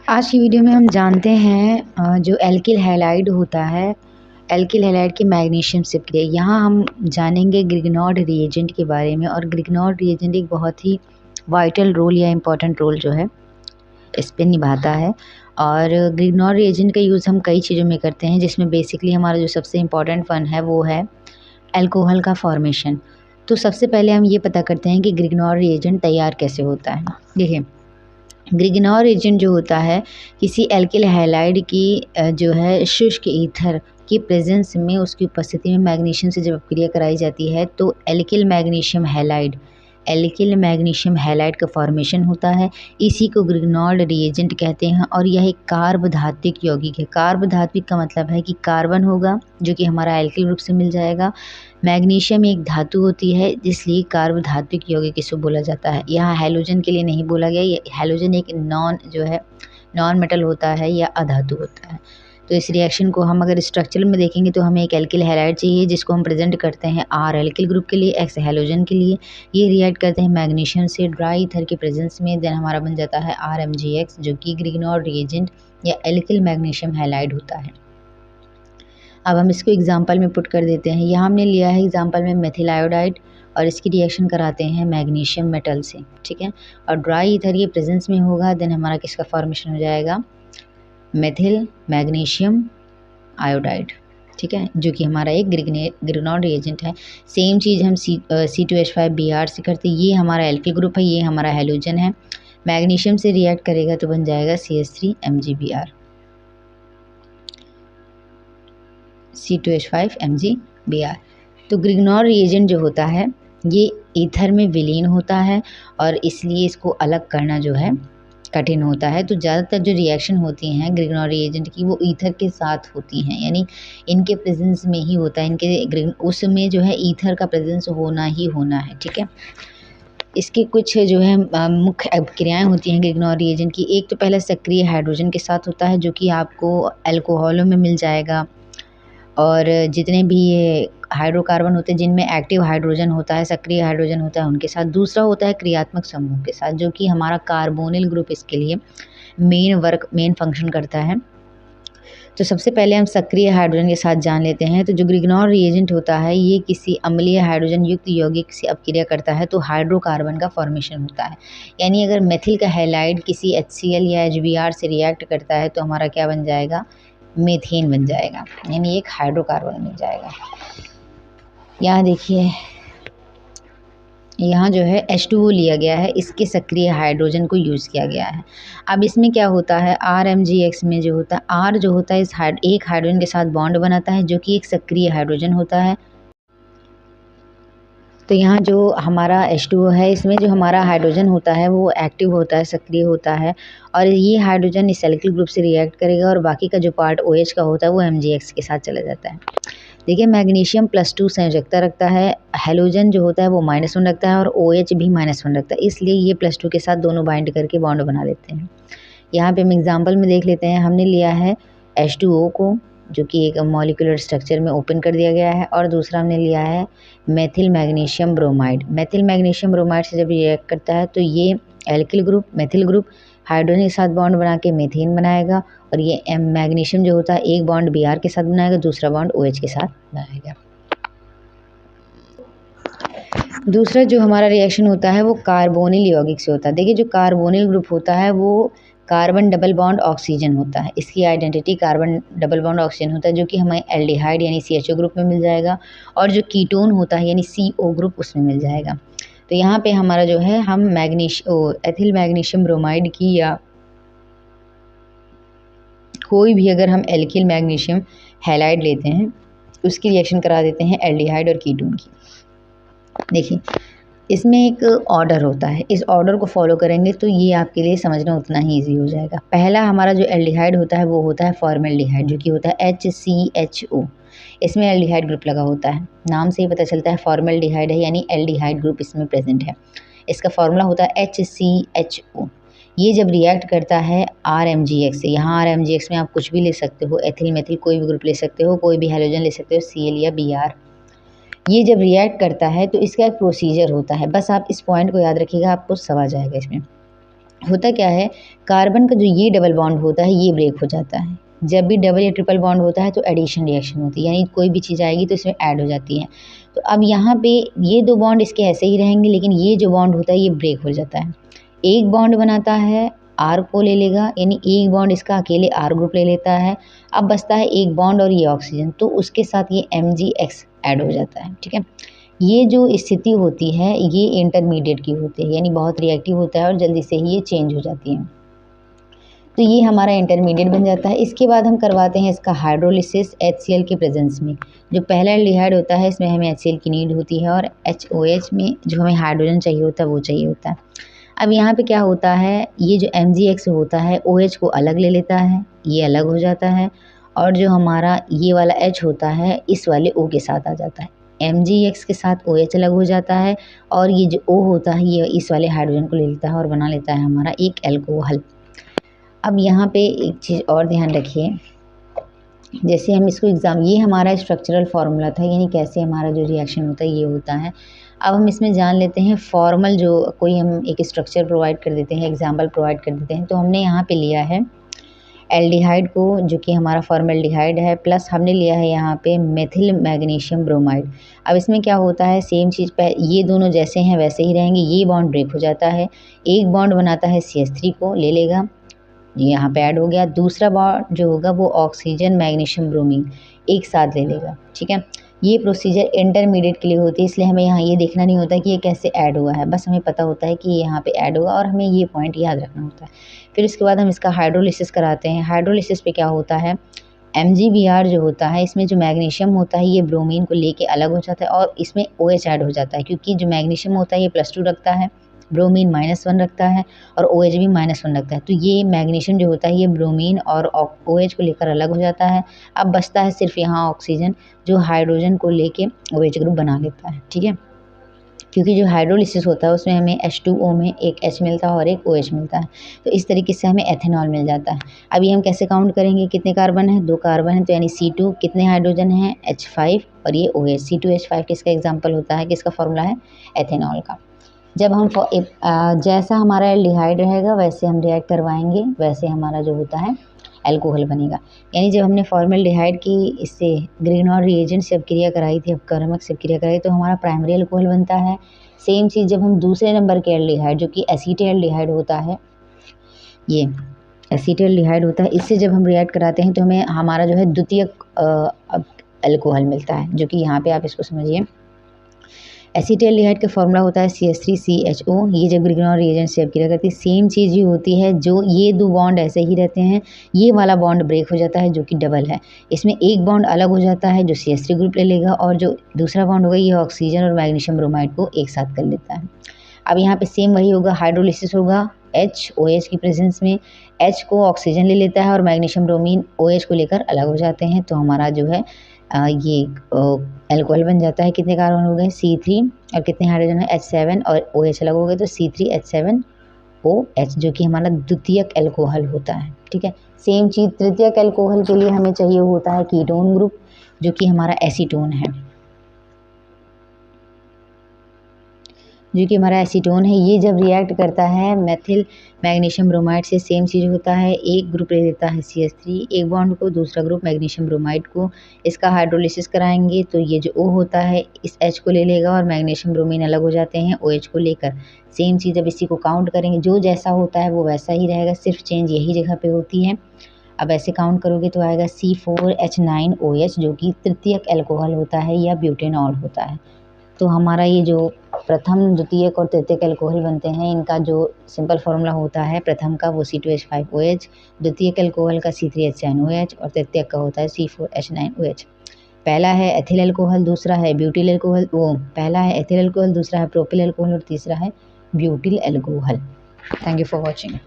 आज की वीडियो में हम जानते हैं जो एल्किल हैलाइड होता है, एल्किल हैलाइड की मैग्नीशियम से क्रिया। यहाँ हम जानेंगे ग्रिग्नॉर्ड रिएजेंट के बारे में। और ग्रिग्नॉर्ड रिएजेंट एक बहुत ही वाइटल रोल या इम्पॉर्टेंट रोल जो है इस पे निभाता है। और ग्रिग्नॉर्ड रिएजेंट का यूज़ हम कई चीज़ों में करते हैं, जिसमें बेसिकली हमारा जो सबसे इम्पॉर्टेंट वन है वो है अल्कोहल का फॉर्मेशन। तो सबसे पहले हम ये पता करते हैं कि ग्रिग्नॉर्ड रिएजेंट तैयार कैसे होता है। देखिए, ग्रिग्नॉर्ड एजेंट जो होता है किसी एल्किल हैलाइड की जो है शुष्क ईथर की प्रेजेंस में, उसकी उपस्थिति में मैग्नीशियम से जब अपक्रिया कराई जाती है तो एल्किल मैग्नीशियम हैलाइड का फॉर्मेशन होता है। इसी को ग्रिग्नॉर्ड रिएजेंट कहते हैं। और यह एक कार्बधात्विक यौगिक है। कार्बधात्विक का मतलब है कि कार्बन होगा जो कि हमारा एल्किल ग्रुप से मिल जाएगा। मैग्नीशियम एक धातु होती है, इसलिए कार्बधात्विक यौगिक इसको बोला जाता है। यहाँ हैलोजन के लिए नहीं बोला गया। ये हैलोजन एक नॉन मेटल होता है या अधातु होता है। तो इस रिएक्शन को हम अगर स्ट्रक्चर में देखेंगे तो हमें एक एल्किल हैलाइड चाहिए, जिसको हम प्रेजेंट करते हैं आर एल्किल ग्रुप के लिए, एक्स हैलोजन के लिए। ये रिएक्ट करते हैं मैग्नीशियम से ड्राई ईथर के प्रेजेंस में। देन हमारा बन जाता है RMgX, जो कि ग्रिग्नॉर्ड रिएजेंट या एल्किल मैग्नीशियम हैलाइड होता है। अब हम इसको एग्जाम्पल में पुट कर देते हैं। यहाँ हमने लिया है एग्जाम्पल में मेथिल आयोडाइड, और इसकी रिएक्शन कराते हैं मैग्नीशियम मेटल से, ठीक है। और ड्राई ईथर के प्रेजेंस में होगा, देन हमारा किसका फॉर्मेशन हो जाएगा, मेथिल मैग्नीशियम आयोडाइड, ठीक है, जो कि हमारा एक ग्रिग्नॉर्ड रिएजेंट है। सेम चीज़ हम C2H5Br से करते हैं। ये हमारा एल्किल ग्रुप है, ये हमारा हैलोजन है। मैग्नीशियम से रिएक्ट करेगा तो बन जाएगा CH3MgBr, C2H5MgBr। तो ग्रिग्नॉर्ड रिएजेंट जो होता है ये ईथर में विलीन होता है, और इसलिए इसको अलग करना जो है कठिन होता है। तो ज़्यादातर जो रिएक्शन होती हैं ग्रिग्नॉर्ड रिएजेंट की वो ईथर के साथ होती हैं, यानी इनके प्रेजेंस में ही होता है। उसमें जो है ईथर का प्रेजेंस होना ही होना है, ठीक है। इसकी कुछ जो है मुख्य अभिक्रियाएँ होती हैं ग्रिग्नॉर्ड रिएजेंट की। एक तो पहले सक्रिय हाइड्रोजन के साथ होता है, जो कि आपको अल्कोहलों में मिल जाएगा। और जितने भी ये हाइड्रोकार्बन होते हैं जिनमें एक्टिव हाइड्रोजन होता है, सक्रिय हाइड्रोजन होता है, उनके साथ। दूसरा होता है क्रियात्मक समूह के साथ, जो कि हमारा कार्बोनिल ग्रुप इसके लिए मेन फंक्शन करता है। तो सबसे पहले हम सक्रिय हाइड्रोजन के साथ जान लेते हैं। तो जो ग्रिग्नॉर्ड रिएजेंट होता है ये किसी अम्लीय हाइड्रोजन युक्त यौगिक से अपक्रिया करता है तो हाइड्रोकार्बन का फॉर्मेशन होता है। यानी अगर मेथिल का हैलाइड किसी HCl या HBr से रिएक्ट करता है तो हमारा क्या बन जाएगा, मीथेन बन जाएगा, यानी एक हाइड्रोकार्बन बन जाएगा। यहाँ देखिए, यहाँ जो है H2O लिया गया है, इसके सक्रिय हाइड्रोजन को यूज़ किया गया है। अब इसमें क्या होता है, RMgX में जो होता है, R जो होता है इस एक हाइड्रोजन के साथ बॉन्ड बनाता है, जो कि एक सक्रिय हाइड्रोजन होता है। तो यहाँ जो हमारा H2O है, इसमें जो हमारा हाइड्रोजन होता है वो एक्टिव होता है, सक्रिय होता है। और ये हाइड्रोजन इस एल्किल ग्रुप से रिएक्ट करेगा, और बाकी का जो पार्ट OH का होता है वो MgX के साथ चला जाता है। देखिए, मैग्नीशियम +2 संयोजकता रखता है, हैलोजन जो होता है वो -1 रखता है, और OH भी -1 रखता है, इसलिए ये +2 के साथ दोनों बाइंड करके बॉन्ड बना लेते हैं। यहाँ पे हम एग्जाम्पल में देख लेते हैं। हमने लिया है H2O को, जो कि एक मॉलिक्यूलर स्ट्रक्चर में ओपन कर दिया गया है, और दूसरा हमने लिया है methyl magnesium bromide. Methyl magnesium bromide से जब रिएक्ट करता है तो ये alkyl group, methyl group hydrogen के साथ बॉन्ड बना के मीथेन बनाएगा, और ये मैग्नीशियम जो होता है एक बॉन्ड Br के साथ बनाएगा, दूसरा बॉन्ड OH के साथ बनाएगा। दूसरा जो हमारा रिएक्शन होता है वो कार्बोनिल यौगिक से होता है। देखिए, जो कार्बोनिल ग्रुप होता है वो कार्बन डबल बॉन्ड ऑक्सीजन होता है। इसकी identity carbon double bond oxygen होता है, जो कि हमें एल्डिहाइड यानी CHO ग्रुप में मिल जाएगा, और जो कीटोन होता है यानी CO ग्रुप उसमें मिल जाएगा। तो यहाँ पे हमारा जो है हम एथिल मैग्नीशियम ब्रोमाइड की या कोई भी अगर हम एल्किल मैग्नीशियम हैलाइड लेते हैं उसकी रिएक्शन करा देते हैं एल्डिहाइड और कीटोन की। देखिए, इसमें एक ऑर्डर होता है, इस ऑर्डर को फॉलो करेंगे तो ये आपके लिए समझना उतना ही ईजी हो जाएगा। पहला हमारा जो एल्डिहाइड होता है वो होता है फॉर्मेल्डिहाइड, जो कि होता है HCHO। इसमें एल्डिहाइड ग्रुप लगा होता है, नाम से ही पता चलता है फॉर्मेल्डिहाइड है, यानी एल्डिहाइड ग्रुप इसमें प्रेजेंट है। इसका फॉर्मूला होता है HCHO। ये जब रिएक्ट करता है RMgX से, यहाँ RMgX में आप कुछ भी ले सकते हो, एथिल मेथिल कोई भी ग्रुप ले सकते हो, कोई भी हैलोजन ले सकते हो, Cl या Br। ये जब रिएक्ट करता है तो इसका एक प्रोसीजर होता है, बस आप इस पॉइंट को याद रखिएगा, आपको सब आ जाएगा इसमें। होता क्या है, कार्बन का जो ये डबल बॉन्ड होता है ये ब्रेक हो जाता है। जब भी डबल या ट्रिपल बॉन्ड होता है तो एडिशन रिएक्शन होती है, यानी कोई भी चीज़ आएगी तो इसमें ऐड हो जाती है। तो अब यहाँ पे ये दो बॉन्ड इसके ऐसे ही रहेंगे, लेकिन ये जो बॉन्ड होता है ये ब्रेक हो जाता है। एक बॉन्ड बनाता है, आर को ले लेगा, यानी एक बॉन्ड इसका अकेले आर ग्रुप ले लेता है। अब बचता है एक बॉन्ड और ये ऑक्सीजन, तो उसके साथ ये MgX ऐड हो जाता है। ठीक है, ये जो स्थिति होती है ये इंटरमीडिएट की होती है, यानी बहुत रिएक्टिव होता है और जल्दी से ही ये चेंज हो जाती है। तो ये हमारा इंटरमीडिएट बन जाता है। इसके बाद हम करवाते हैं इसका हाइड्रोलिसिस HCl के प्रेजेंस में। जो पहला एल्डिहाइड होता है इसमें हमें HCl की नीड होती है, और HOH में जो हमें हाइड्रोजन चाहिए होता है वो चाहिए होता है। अब यहाँ पे क्या होता है, ये जो MgX होता है OH को अलग ले लेता है, ये अलग हो जाता है, और जो हमारा ये वाला H होता है इस वाले O के साथ आ जाता है। MgX के साथ OH अलग हो जाता है, और ये जो O होता है ये इस वाले हाइड्रोजन को ले लेता है और बना लेता है हमारा एक एल्कोहल। अब यहाँ पे एक चीज़ और ध्यान रखिए, जैसे हम इसको ये हमारा स्ट्रक्चरल फार्मूला था, यानी कैसे हमारा जो रिएक्शन होता है ये होता है। अब हम इसमें जान लेते हैं फॉर्मल, जो कोई हम एक स्ट्रक्चर प्रोवाइड कर देते हैं, एग्जाम्पल प्रोवाइड कर देते हैं। तो हमने यहाँ पे लिया है एल्डिहाइड को, जो कि हमारा फॉर्मल्डिहाइड है, प्लस हमने लिया है यहाँ पे मेथिल मैग्नीशियम ब्रोमाइड। अब इसमें क्या होता है, सेम चीज़ पे ये दोनों जैसे हैं वैसे ही रहेंगे। ये बॉन्ड ब्रेक हो जाता है, एक बॉन्ड बनाता है CH3 को ले लेगा, ये यहाँ पे ऐड हो गया। दूसरा बॉन्ड जो होगा वो ऑक्सीजन मैग्नीशियम ब्रोमीन एक साथ ले लेगा। ठीक है, ये प्रोसीजर इंटरमीडिएट के लिए होती है, इसलिए हमें यहाँ ये देखना नहीं होता कि ये कैसे ऐड हुआ है, बस हमें पता होता है कि ये यहाँ पे ऐड हुआ और हमें ये पॉइंट याद रखना होता है। फिर इसके बाद हम इसका हाइड्रोलिसिस कराते हैं। हाइड्रोलिसिस पे क्या होता है, MgBr जो होता है इसमें जो मैग्नीशियम होता है ये ब्रोमीन को लेके अलग हो जाता है और इसमें OH ऐड हो जाता है, क्योंकि जो मैग्नीशियम होता है ये +2 रखता है, ब्रोमीन -1 रखता है, और OH भी -1 रखता है। तो ये मैग्नीशियम जो होता है ये ब्रोमीन और OH को लेकर अलग हो जाता है। अब बचता है सिर्फ यहाँ ऑक्सीजन, जो हाइड्रोजन को लेके OH ग्रुप बना लेता है। ठीक है, क्योंकि जो हाइड्रोलिसिस होता है उसमें हमें H2O में एक H मिलता है और एक OH मिलता है, तो इस तरीके से हमें एथेनॉल मिल जाता है। अब ये हम कैसे काउंट करेंगे, कितने कार्बन है, 2 कार्बन है, तो यानी C2, कितने हाइड्रोजन है, H5, और ये OH। C2H5 किसका एग्जाम्पल होता है, किसका फॉर्मूला है, एथेनॉल का। जब हम जैसा हमारा एल्डिहाइड रहेगा वैसे हम रिएक्ट करवाएंगे, वैसे हमारा जो होता है एल्कोहल बनेगा। यानी जब हमने फॉर्मल्डिहाइड की इससे ग्रिग्नॉल रिएजेंट से अपक्रिया कराई थी, अपकर्मक से अपक्रिया कराई, तो हमारा प्राइमरी एल्कोहल बनता है। सेम चीज़ जब हम दूसरे नंबर के एल्डिहाइड, जो कि एसीटेल्डिहाइड होता है, ये एसीटेल्डिहाइड होता है, इससे जब हम रिएक्ट कराते हैं तो हमें हमारा जो है द्वितीयक एल्कोहल मिलता है, जो कि यहाँ पे आप इसको समझिए। एसीटेल्डिहाइड का फॉर्मूला होता है CH3CHO। ये जब ग्रिग्नॉल रिएजेंट से अपक्रिया करती है सेम चीज़ ही होती है, जो ये 2 बॉन्ड ऐसे ही रहते हैं, ये वाला बॉन्ड ब्रेक हो जाता है जो कि डबल है। इसमें एक बॉन्ड अलग हो जाता है जो CH3 ग्रुप ले लेगा, और जो दूसरा बॉन्ड होगा ये ऑक्सीजन और मैग्नीशियम ब्रोमाइड को एक साथ कर लेता है। अब यहाँ पे सेम वही होगा, हाइड्रोलिसिस होगा HOH की प्रेजेंस में, H को ऑक्सीजन ले लेता है और मैग्नीशियम ब्रोमीन OH को लेकर अलग हो जाते हैं, तो हमारा जो है ये एल्कोहल बन जाता है। कितने कार्बन हो गए, C3, और कितने हाइड्रोजन है, H7, और OH अलग हो गए तो C3H7OH, जो कि हमारा द्वितीयक एल्कोहल होता है। ठीक है, सेम चीज़ तृतीयक एल्कोहल के लिए हमें चाहिए होता है कीटोन ग्रुप, जो कि हमारा एसीटोन है, जो कि हमारा एसीटोन है। ये जब रिएक्ट करता है मेथिल मैग्नीशियम ब्रोमाइड से, सेम चीज़ होता है, एक ग्रुप ले लेता है CH3 एक बॉन्ड को, दूसरा ग्रुप मैग्नीशियम ब्रोमाइड को, इसका हाइड्रोलिसिस कराएंगे तो ये जो O होता है इस H को ले लेगा और मैग्नीशियम ब्रोमीन अलग हो जाते हैं OH को लेकर। सेम चीज़ जब इसी को काउंट करेंगे, जो जैसा होता है वो वैसा ही रहेगा, सिर्फ चेंज यही जगह पर होती है। अब ऐसे काउंट करोगे तो आएगा C4H9OH, जो कि तृतीयक एल्कोहल होता है या ब्यूटेनॉल होता है। तो हमारा ये जो प्रथम, द्वितीयक और तृतीयक एल्कोहल बनते हैं, इनका जो सिंपल फार्मूला होता है प्रथम का वो C2H5OH, द्वितीयक एल्कोहल का C3H9OH, और तृतीयक का होता है C4H9OH। पहला है एथिल एल्कोहल, दूसरा है ब्यूटिल एल्कोहल, पहला है एथिल एल्कोहल, दूसरा है प्रोपिल एल्कोहल और तीसरा है butyl alcohol. Thank you for watching.